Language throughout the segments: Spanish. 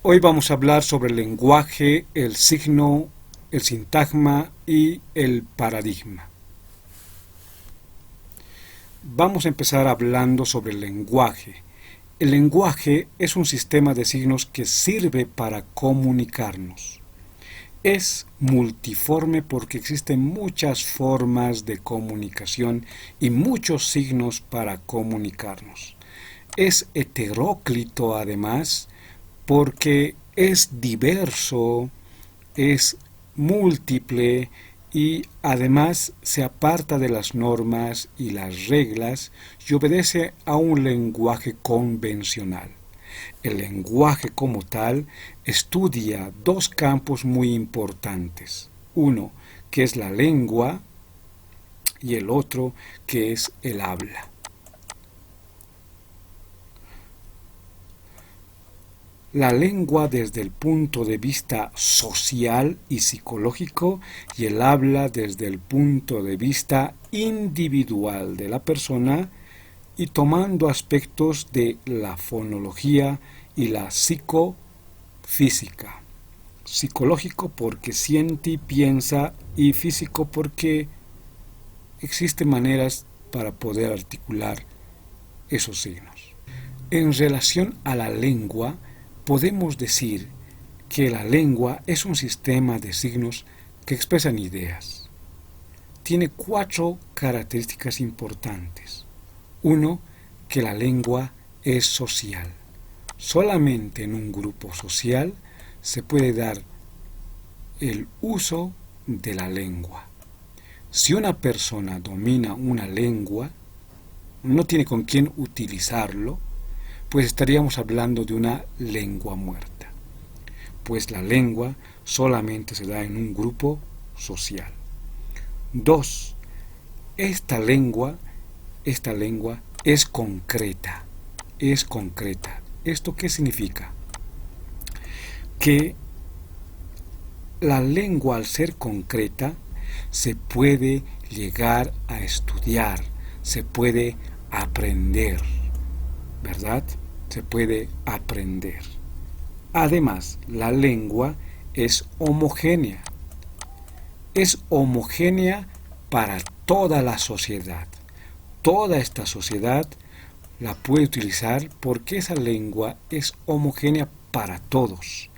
Hoy vamos a hablar sobre el lenguaje, el signo, el sintagma y el paradigma. Vamos a empezar hablando sobre el lenguaje. El lenguaje es un sistema de signos que sirve para comunicarnos. Es multiforme porque existen muchas formas de comunicación y muchos signos para comunicarnos. Es heteróclito además porque es diverso, es múltiple y además se aparta de las normas y las reglas y obedece a un lenguaje convencional. El lenguaje como tal estudia dos campos muy importantes. Uno, que es la lengua, y el otro, que es el habla. La lengua desde el punto de vista social y psicológico y el habla desde el punto de vista individual de la persona y tomando aspectos de la fonología y la psicofísica. Psicológico porque siente y piensa y físico porque existen maneras para poder articular esos signos. En relación a la lengua, podemos decir que la lengua es un sistema de signos que expresan ideas. Tiene 4 características importantes. 1. Que la lengua es social. Solamente en un grupo social se puede dar el uso de la lengua. Si una persona domina una lengua, no tiene con quién utilizarlo, pues estaríamos hablando de una lengua muerta, pues la lengua solamente se da en un grupo social. 2. Esta lengua es concreta, ¿Esto qué significa? Que la lengua, al ser concreta, se puede llegar a estudiar, se puede aprender, ¿verdad? Se puede aprender. Además, la lengua es homogénea. Es homogénea para toda la sociedad. Toda esta sociedad la puede utilizar porque esa lengua es homogénea para todos.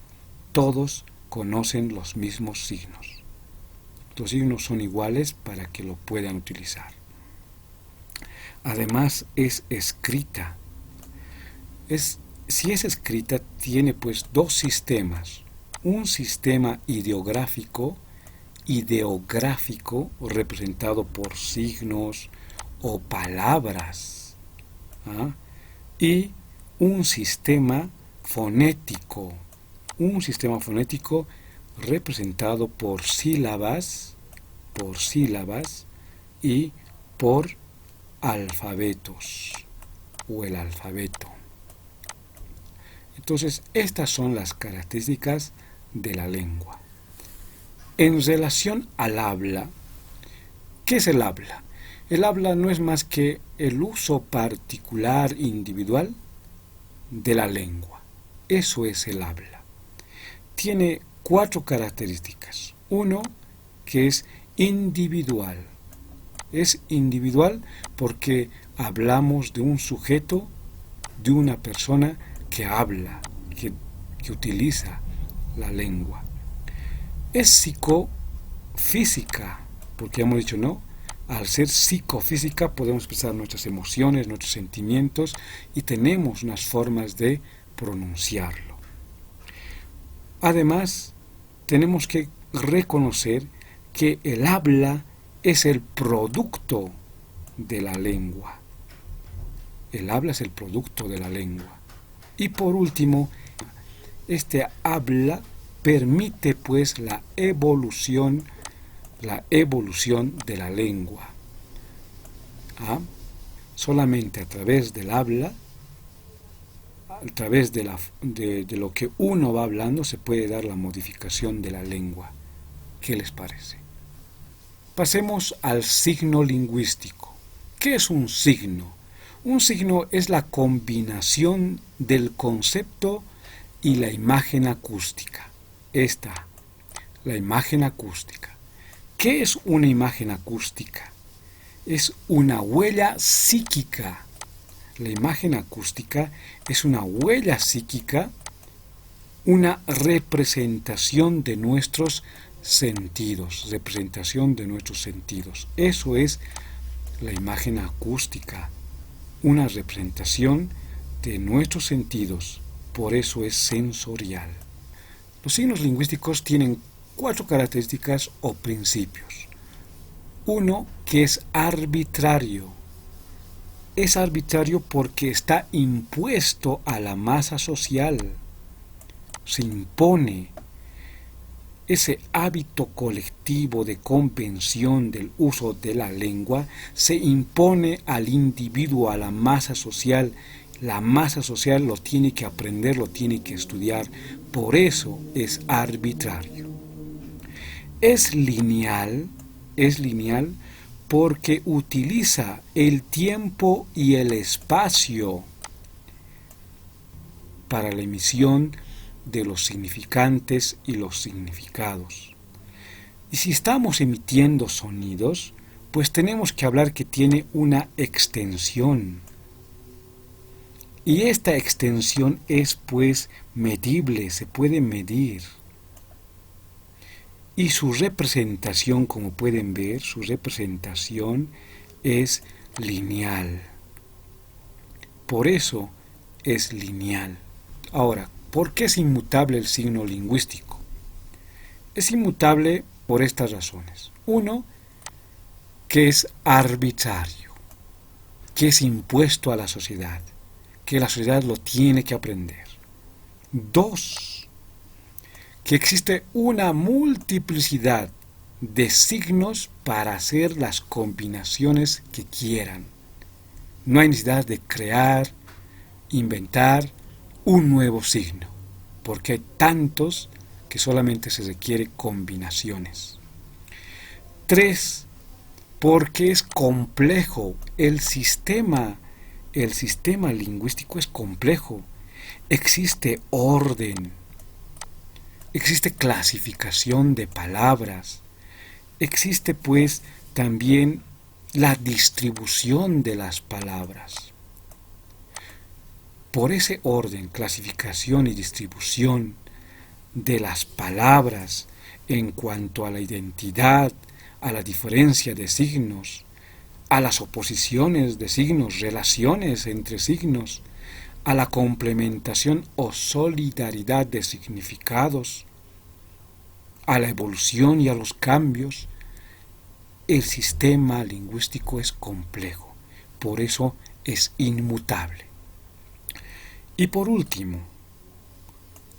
Todos conocen los mismos signos. Los signos son iguales para que lo puedan utilizar. Además, es escrita. Si es escrita, tiene pues 2 sistemas. Un sistema ideográfico representado por signos o palabras, y un sistema fonético representado por sílabas y por alfabetos o el alfabeto. Entonces, estas son las características de la lengua. En relación al habla, ¿qué es el habla? El habla no es más que el uso particular individual de la lengua. Eso es el habla. Tiene 4 características. 1, que es individual. Es individual porque hablamos de un sujeto, de una persona que habla, que utiliza la lengua. Es psicofísica, porque hemos dicho, ¿no? Al ser psicofísica podemos expresar nuestras emociones, nuestros sentimientos y tenemos unas formas de pronunciarlo. Además, tenemos que reconocer que el habla es el producto de la lengua. El habla es el producto de la lengua. Y por último, este habla permite pues la evolución de la lengua. Solamente a través del habla, a través de lo que uno va hablando, se puede dar la modificación de la lengua. ¿Qué les parece? Pasemos al signo lingüístico. ¿Qué es un signo? Un signo es la combinación del concepto y la imagen acústica. La imagen acústica. ¿Qué es una imagen acústica? Es una huella psíquica. La imagen acústica es una huella psíquica, una representación de nuestros sentidos, Eso es la imagen acústica, una representación de nuestros sentidos, por eso es sensorial. Los signos lingüísticos tienen 4 características o principios. Uno, que es arbitrario. Es arbitrario porque está impuesto a la masa social. Se impone. Ese hábito colectivo de convención del uso de la lengua se impone al individuo, a la masa social. La masa social lo tiene que aprender, lo tiene que estudiar. Por eso es arbitrario. Es lineal porque utiliza el tiempo y el espacio para la emisión de los significantes y los significados. Y si estamos emitiendo sonidos, pues tenemos que hablar que tiene una extensión. Y esta extensión es pues medible, se puede medir. Y su representación, como pueden ver, su representación es lineal. Por eso es lineal. Ahora, ¿por qué es inmutable el signo lingüístico? Es inmutable por estas razones. Uno, que es arbitrario, que es impuesto a la sociedad, que la sociedad lo tiene que aprender. Dos, que existe una multiplicidad de signos para hacer las combinaciones que quieran. No hay necesidad de crear, inventar un nuevo signo, porque hay tantos que solamente se requiere combinaciones. 3, porque es complejo. El sistema lingüístico es complejo. Existe orden. Existe clasificación de palabras, existe pues también la distribución de las palabras. Por ese orden, clasificación y distribución de las palabras en cuanto a la identidad, a la diferencia de signos, a las oposiciones de signos, relaciones entre signos, a la complementación o solidaridad de significados, a la evolución y a los cambios, el sistema lingüístico es complejo, por eso es inmutable. Y por último,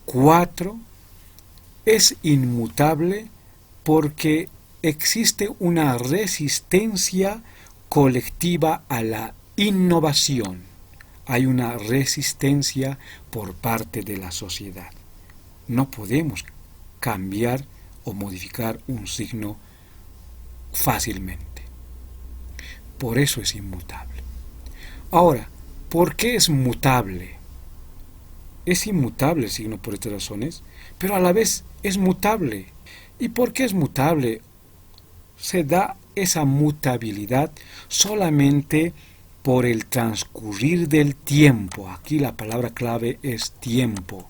4, es inmutable porque existe una resistencia colectiva a la innovación. Hay una resistencia por parte de la sociedad. No podemos cambiar o modificar un signo fácilmente. Por eso es inmutable. Ahora, ¿por qué es mutable? Es inmutable el signo por estas razones, pero a la vez es mutable. ¿Y por qué es mutable? Se da esa mutabilidad solamente por el transcurrir del tiempo. Aquí la palabra clave es tiempo.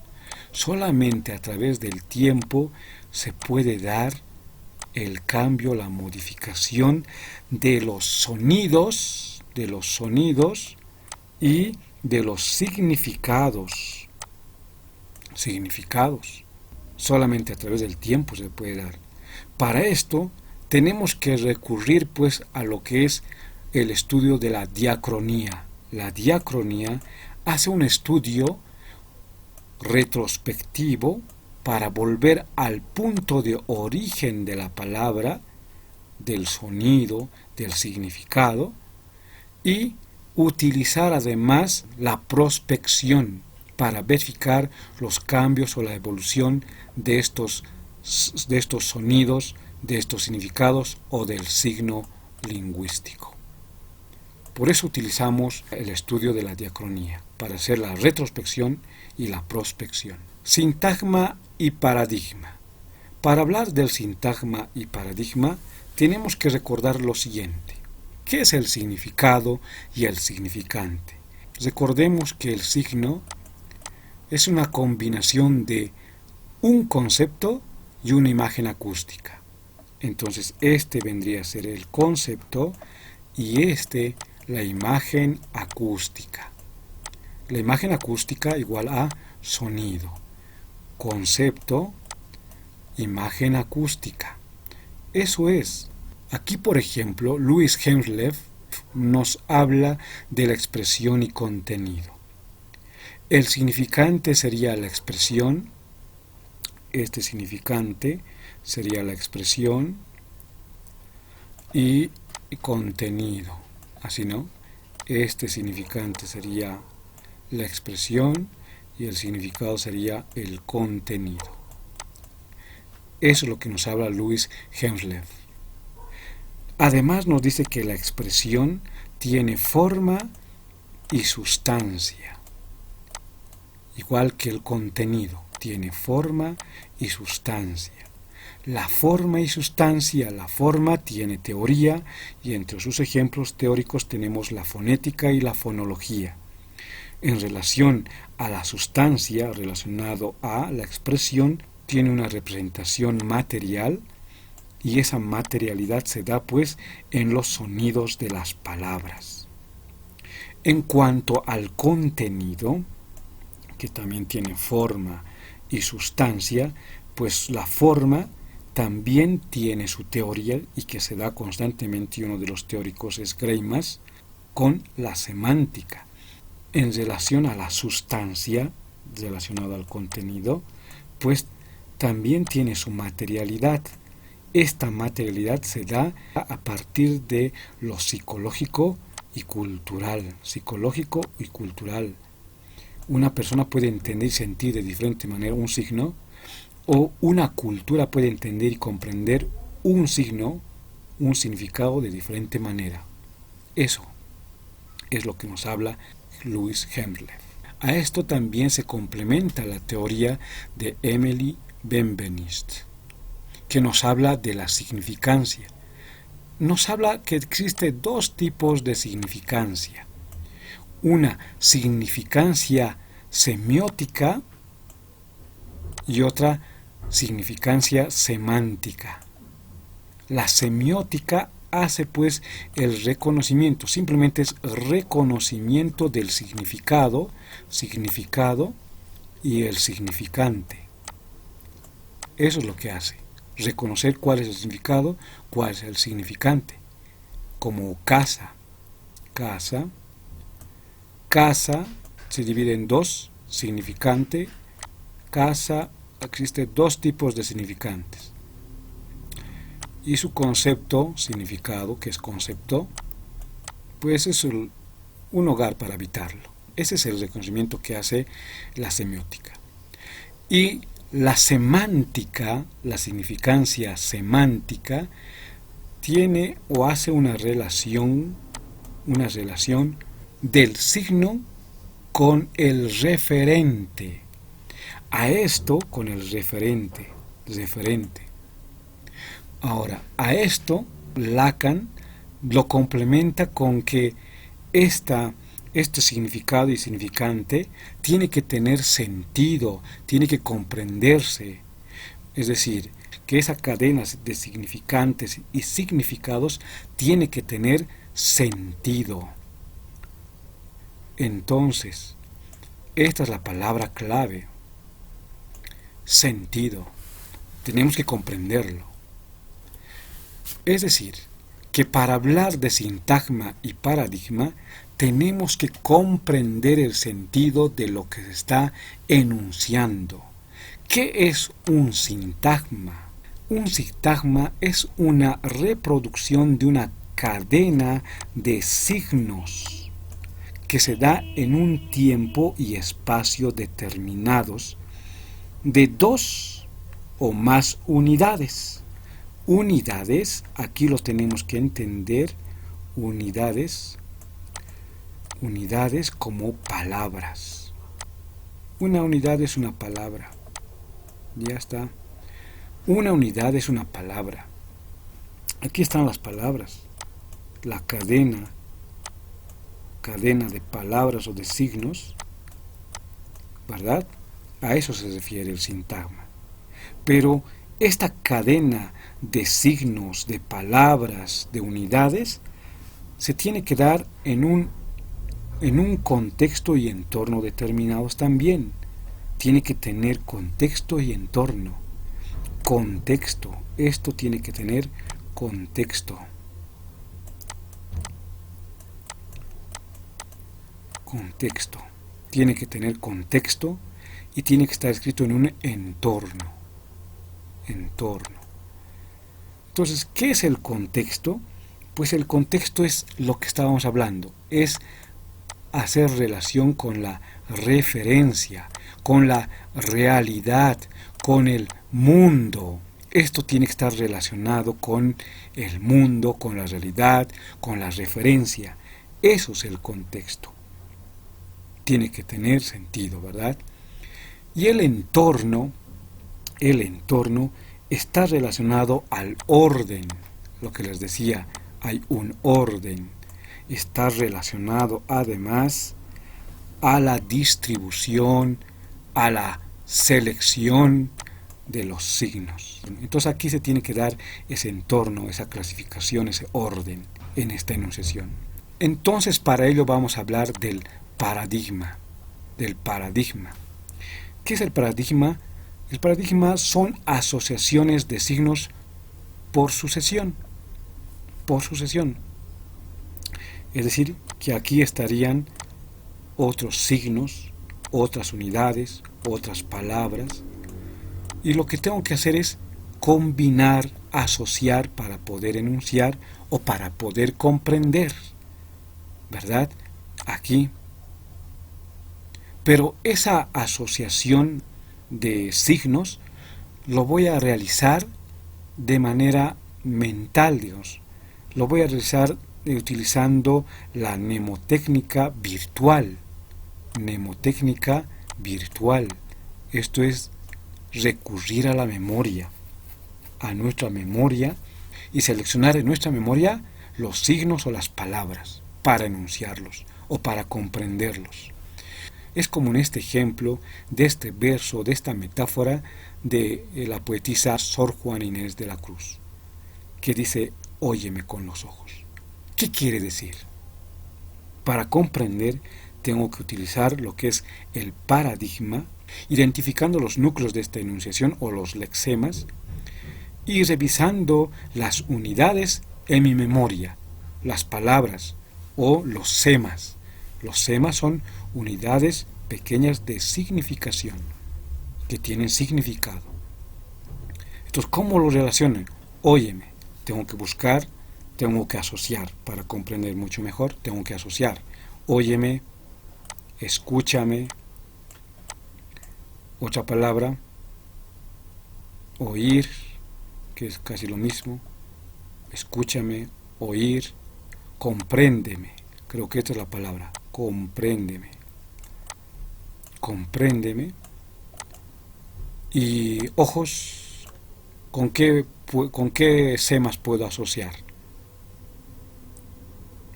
Solamente a través del tiempo se puede dar el cambio, la modificación de los sonidos y de los significados. Solamente a través del tiempo se puede dar. Para esto tenemos que recurrir pues a lo que es el estudio de la diacronía. La diacronía hace un estudio retrospectivo para volver al punto de origen de la palabra, del sonido, del significado, y utilizar además la prospección para verificar los cambios o la evolución de estos sonidos, de estos significados o del signo lingüístico. Por eso utilizamos el estudio de la diacronía, para hacer la retrospección y la prospección. Sintagma y paradigma. Para hablar del sintagma y paradigma, tenemos que recordar lo siguiente. ¿Qué es el significado y el significante? Recordemos que el signo es una combinación de un concepto y una imagen acústica. Entonces, este vendría a ser el concepto y este la imagen acústica. La imagen acústica igual a sonido. Concepto, imagen acústica. Eso es. Aquí, por ejemplo, Louis Hemslev nos habla de la expresión y contenido. El significante sería la expresión, este significante sería la expresión y contenido, así no, este significante sería la expresión y el significado sería el contenido. Eso es lo que nos habla Louis Hemslev. Además nos dice que la expresión tiene forma y sustancia, igual que el contenido tiene forma y sustancia. La forma y sustancia, la forma tiene teoría y entre sus ejemplos teóricos tenemos la fonética y la fonología. En relación a la sustancia, relacionado a la expresión, tiene una representación material y esa materialidad se da pues en los sonidos de las palabras. En cuanto al contenido, que también tiene forma y sustancia, pues la forma también tiene su teoría y que se da constantemente, y uno de los teóricos es Greimas, con la semántica. En relación a la sustancia, relacionado al contenido, pues también tiene su materialidad. Esta materialidad se da a partir de lo psicológico y cultural. Psicológico y cultural. Una persona puede entender y sentir de diferente manera un signo, o una cultura puede entender y comprender un signo, un significado de diferente manera. Eso es lo que nos habla Louis Hemslev. A esto también se complementa la teoría de Emily Benveniste, que nos habla de la significancia. Nos habla que existe dos tipos de significancia. Una significancia semiótica y otra significancia semántica. La semiótica hace pues el reconocimiento, simplemente es reconocimiento del significado y el significante. Eso es lo que hace, reconocer cuál es el significado, cuál es el significante. Como casa se divide en dos, significante, casa, existe dos tipos de significantes. Y su concepto, significado, que es concepto, pues es un hogar para habitarlo. Ese es el reconocimiento que hace la semiótica. Y la semántica, la significancia semántica, tiene o hace una relación del signo con el referente. A esto con el referente. Ahora, a esto Lacan lo complementa con que este significado y significante tiene que tener sentido, tiene que comprenderse. Es decir, que esa cadena de significantes y significados tiene que tener sentido. Entonces, esta es la palabra clave. Sentido. Tenemos que comprenderlo. Es decir, que para hablar de sintagma y paradigma tenemos que comprender el sentido de lo que se está enunciando. ¿Qué es un sintagma? Un sintagma es una reproducción de una cadena de signos que se da en un tiempo y espacio determinados de dos o más unidades. Unidades, aquí lo tenemos que entender, unidades como palabras. Una unidad es una palabra. Ya está. Una unidad es una palabra. Aquí están las palabras. La cadena de palabras o de signos, ¿verdad? A eso se refiere el sintagma. Pero esta cadena de signos, de palabras, de unidades, se tiene que dar en un contexto y entorno determinados también. Tiene que tener contexto y entorno. Contexto. Esto tiene que tener contexto. Contexto. Tiene que tener contexto y tiene que estar escrito en un entorno. Entorno. Entonces, ¿qué es el contexto? Pues el contexto es lo que estábamos hablando. Es hacer relación con la referencia, con la realidad, con el mundo. Esto tiene que estar relacionado con el mundo, con la realidad, con la referencia. Eso es el contexto. Tiene que tener sentido, ¿verdad? Y el entorno está relacionado al orden. Lo que les decía, hay un orden. Está relacionado además a la distribución, a la selección de los signos. Entonces aquí se tiene que dar ese entorno, esa clasificación, ese orden en esta enunciación. Entonces para ello vamos a hablar del paradigma. ¿Qué es el paradigma? El paradigma son asociaciones de signos por sucesión. Es decir, que aquí estarían otros signos, otras unidades, otras palabras. Y lo que tengo que hacer es combinar, asociar para poder enunciar o para poder comprender. ¿Verdad? Aquí. Pero esa asociación de signos lo voy a realizar de manera mental, digamos. Lo voy a realizar utilizando la mnemotécnica virtual. Mnemotécnica virtual. Esto es recurrir a la memoria, a nuestra memoria, y seleccionar en nuestra memoria los signos o las palabras para enunciarlos o para comprenderlos. Es como en este ejemplo de este verso, de esta metáfora de la poetisa Sor Juana Inés de la Cruz, que dice: óyeme con los ojos. ¿Qué quiere decir? Para comprender tengo que utilizar lo que es el paradigma, identificando los núcleos de esta enunciación o los lexemas y revisando las unidades en mi memoria, las palabras o los semas. Los semas son unidades pequeñas de significación que tienen significado. Entonces, ¿cómo lo relacionan? Óyeme, tengo que buscar, tengo que asociar para comprender mucho mejor, tengo que asociar. Óyeme, escúchame, otra palabra, oír, que es casi lo mismo, escúchame, oír, compréndeme, creo que esta es la palabra, compréndeme, y ojos, ¿con qué semas puedo asociar?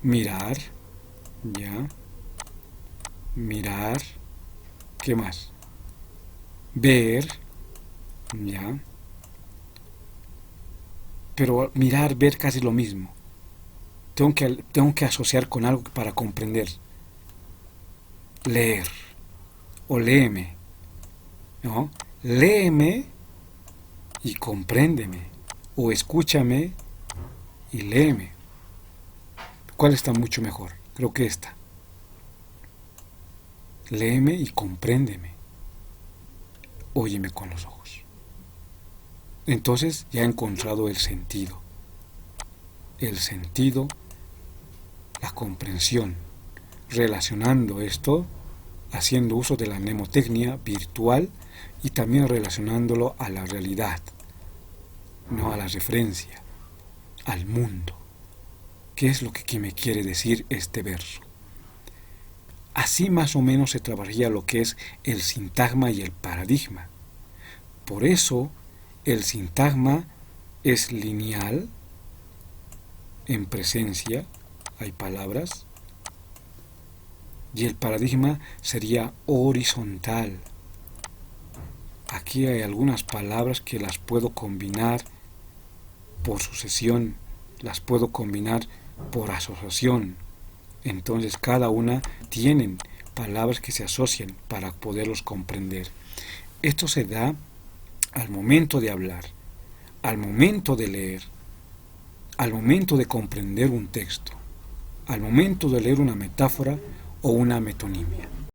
Mirar, ya, mirar, ¿qué más? Ver, ya, pero mirar, ver casi lo mismo. Tengo que asociar con algo para comprender. Leer o léeme, ¿no? Léeme y compréndeme, o escúchame y léeme. ¿Cuál está mucho mejor? Creo que esta. Léeme y compréndeme. Óyeme con los ojos. Entonces ya he encontrado el sentido. La comprensión, relacionando esto, haciendo uso de la mnemotecnia virtual y también relacionándolo a la realidad, no a la referencia, al mundo. ¿Qué es lo que me quiere decir este verso? Así más o menos se trabajaría lo que es el sintagma y el paradigma. Por eso el sintagma es lineal, en presencia hay palabras, y el paradigma sería horizontal. Aquí hay algunas palabras que las puedo combinar por sucesión, las puedo combinar por asociación. Entonces cada una tienen palabras que se asocian para poderlos comprender. Esto se da al momento de hablar, al momento de leer, al momento de comprender un texto, al momento de leer una metáfora o una metonimia.